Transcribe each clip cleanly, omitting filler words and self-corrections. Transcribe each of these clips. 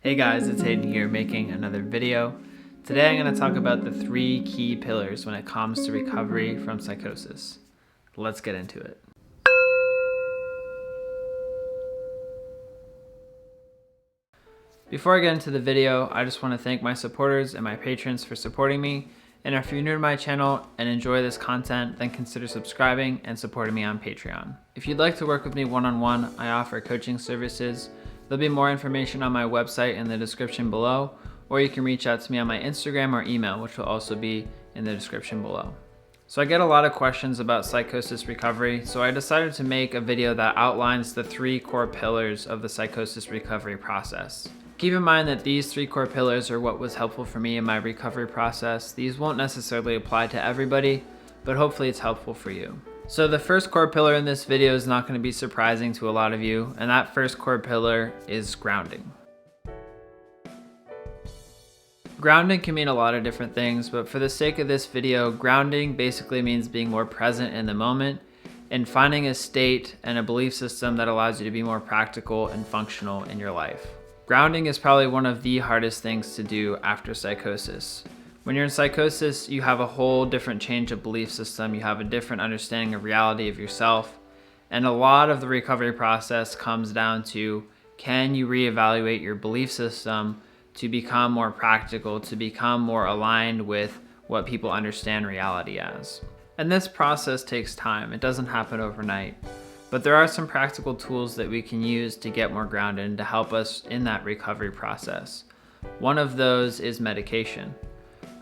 Hey guys, it's Hayden here making another video. Today I'm going to talk about the 3 key pillars when it comes to recovery from psychosis. Let's get into it. Before I get into the video, I just want to thank my supporters and my patrons for supporting me. And if you're new to my channel and enjoy this content, then consider subscribing and supporting me on Patreon. If you'd like to work with me one-on-one, I offer coaching services. There'll be more information on my website in the description below, or you can reach out to me on my Instagram or email, which will also be in the description below. So I get a lot of questions about psychosis recovery, so I decided to make a video that outlines the 3 core pillars of the psychosis recovery process. Keep in mind that these 3 core pillars are what was helpful for me in my recovery process. These won't necessarily apply to everybody, but hopefully it's helpful for you. So the first core pillar in this video is not going to be surprising to a lot of you, and that first core pillar is grounding. Grounding can mean a lot of different things, but for the sake of this video, grounding basically means being more present in the moment and finding a state and a belief system that allows you to be more practical and functional in your life. Grounding is probably one of the hardest things to do after psychosis. When you're in psychosis, you have a whole different change of belief system. You have a different understanding of reality of yourself. And a lot of the recovery process comes down to, can you reevaluate your belief system to become more practical, to become more aligned with what people understand reality as? And this process takes time. It doesn't happen overnight. But there are some practical tools that we can use to get more grounded and to help us in that recovery process. One of those is medication.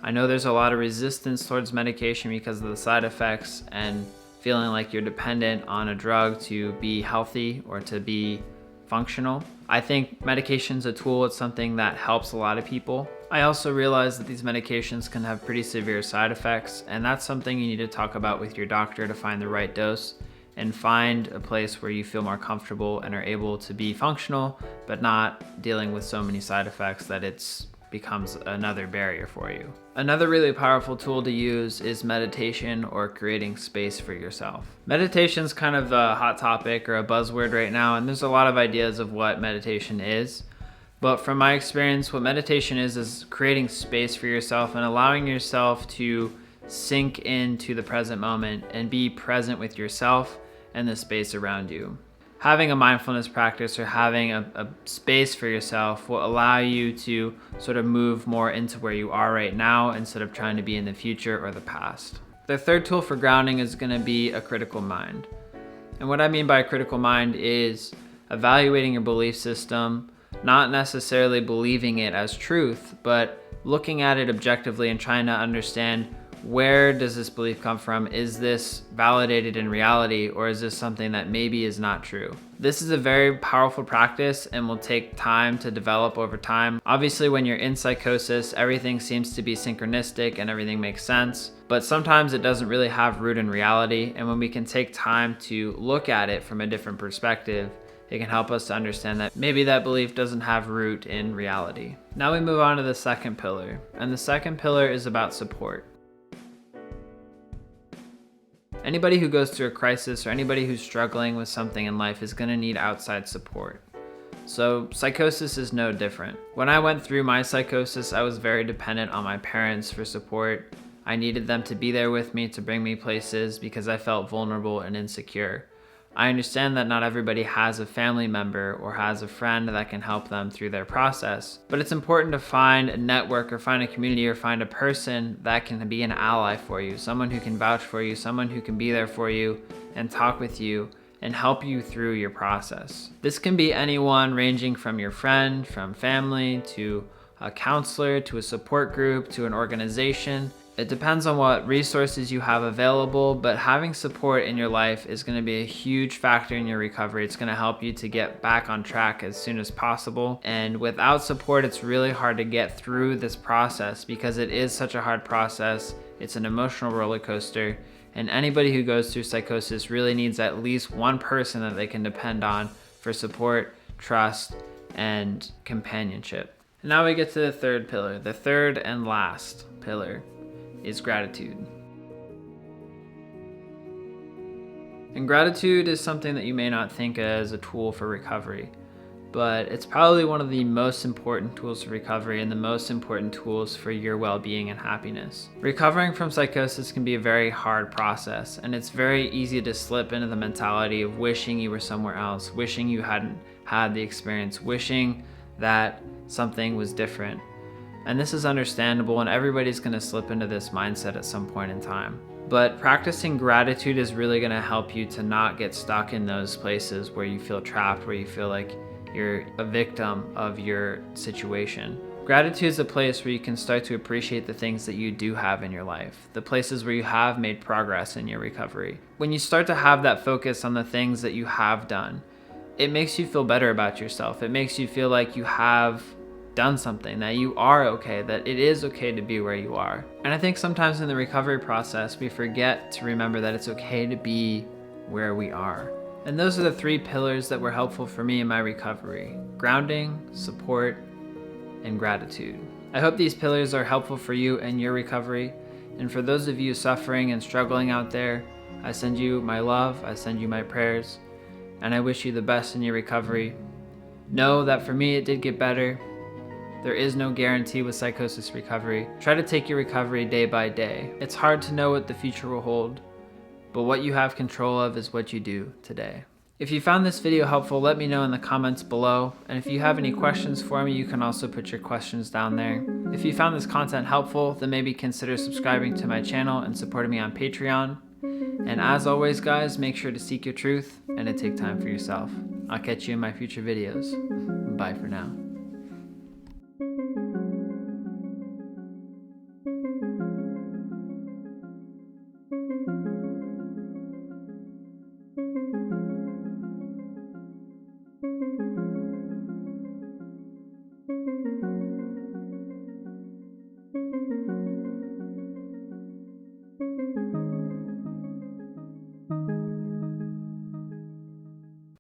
I know there's a lot of resistance towards medication because of the side effects and feeling like you're dependent on a drug to be healthy or to be functional. I think medication's a tool. It's something that helps a lot of people. I also realize that these medications can have pretty severe side effects, and that's something you need to talk about with your doctor to find the right dose and find a place where you feel more comfortable and are able to be functional, but not dealing with so many side effects that it becomes another barrier for you. Another really powerful tool to use is meditation or creating space for yourself. Meditation's kind of a hot topic or a buzzword right now, and there's a lot of ideas of what meditation is. But from my experience, what meditation is creating space for yourself and allowing yourself to sink into the present moment and be present with yourself and the space around you. Having a mindfulness practice or having a space for yourself will allow you to sort of move more into where you are right now instead of trying to be in the future or the past. The third tool for grounding is going to be a critical mind. And what I mean by a critical mind is evaluating your belief system, not necessarily believing it as truth, but looking at it objectively and trying to understand, where does this belief come from? Is this validated in reality, or is this something that maybe is not true? This is a very powerful practice and will take time to develop over time. Obviously, when you're in psychosis, everything seems to be synchronistic and everything makes sense, but sometimes it doesn't really have root in reality. And when we can take time to look at it from a different perspective, it can help us to understand that maybe that belief doesn't have root in reality. Now we move on to the second pillar, and the second pillar is about support. Anybody who goes through a crisis or anybody who's struggling with something in life is going to need outside support. So psychosis is no different. When I went through my psychosis, I was very dependent on my parents for support. I needed them to be there with me, to bring me places, because I felt vulnerable and insecure. I understand that not everybody has a family member or has a friend that can help them through their process, but it's important to find a network or find a community or find a person that can be an ally for you, someone who can vouch for you, someone who can be there for you and talk with you and help you through your process. This can be anyone, ranging from your friend, from family, to a counselor, to a support group, to an organization. It depends on what resources you have available, but having support in your life is going to be a huge factor in your recovery. It's going to help you to get back on track as soon as possible. And without support, it's really hard to get through this process because it is such a hard process. It's an emotional roller coaster. And anybody who goes through psychosis really needs at least one person that they can depend on for support, trust, and companionship. And now we get to the third pillar, the third and last pillar is gratitude. And gratitude is something that you may not think as a tool for recovery, but it's probably one of the most important tools for recovery and the most important tools for your well-being and happiness. Recovering from psychosis can be a very hard process, and it's very easy to slip into the mentality of wishing you were somewhere else, wishing you hadn't had the experience, wishing that something was different. And this is understandable, and everybody's going to slip into this mindset at some point in time. But practicing gratitude is really going to help you to not get stuck in those places where you feel trapped, where you feel like you're a victim of your situation. Gratitude is a place where you can start to appreciate the things that you do have in your life, the places where you have made progress in your recovery. When you start to have that focus on the things that you have done, it makes you feel better about yourself. It makes you feel like you have done something, that you are okay, that it is okay to be where you are. And I think sometimes in the recovery process, we forget to remember that it's okay to be where we are. And those are the 3 pillars that were helpful for me in my recovery: grounding, support, and gratitude. I hope these pillars are helpful for you in your recovery. And for those of you suffering and struggling out there, I send you my love, I send you my prayers, and I wish you the best in your recovery. Know that for me, it did get better. There is no guarantee with psychosis recovery. Try to take your recovery day by day. It's hard to know what the future will hold, but what you have control of is what you do today. If you found this video helpful, let me know in the comments below. And if you have any questions for me, you can also put your questions down there. If you found this content helpful, then maybe consider subscribing to my channel and supporting me on Patreon. And as always, guys, make sure to seek your truth and to take time for yourself. I'll catch you in my future videos. Bye for now.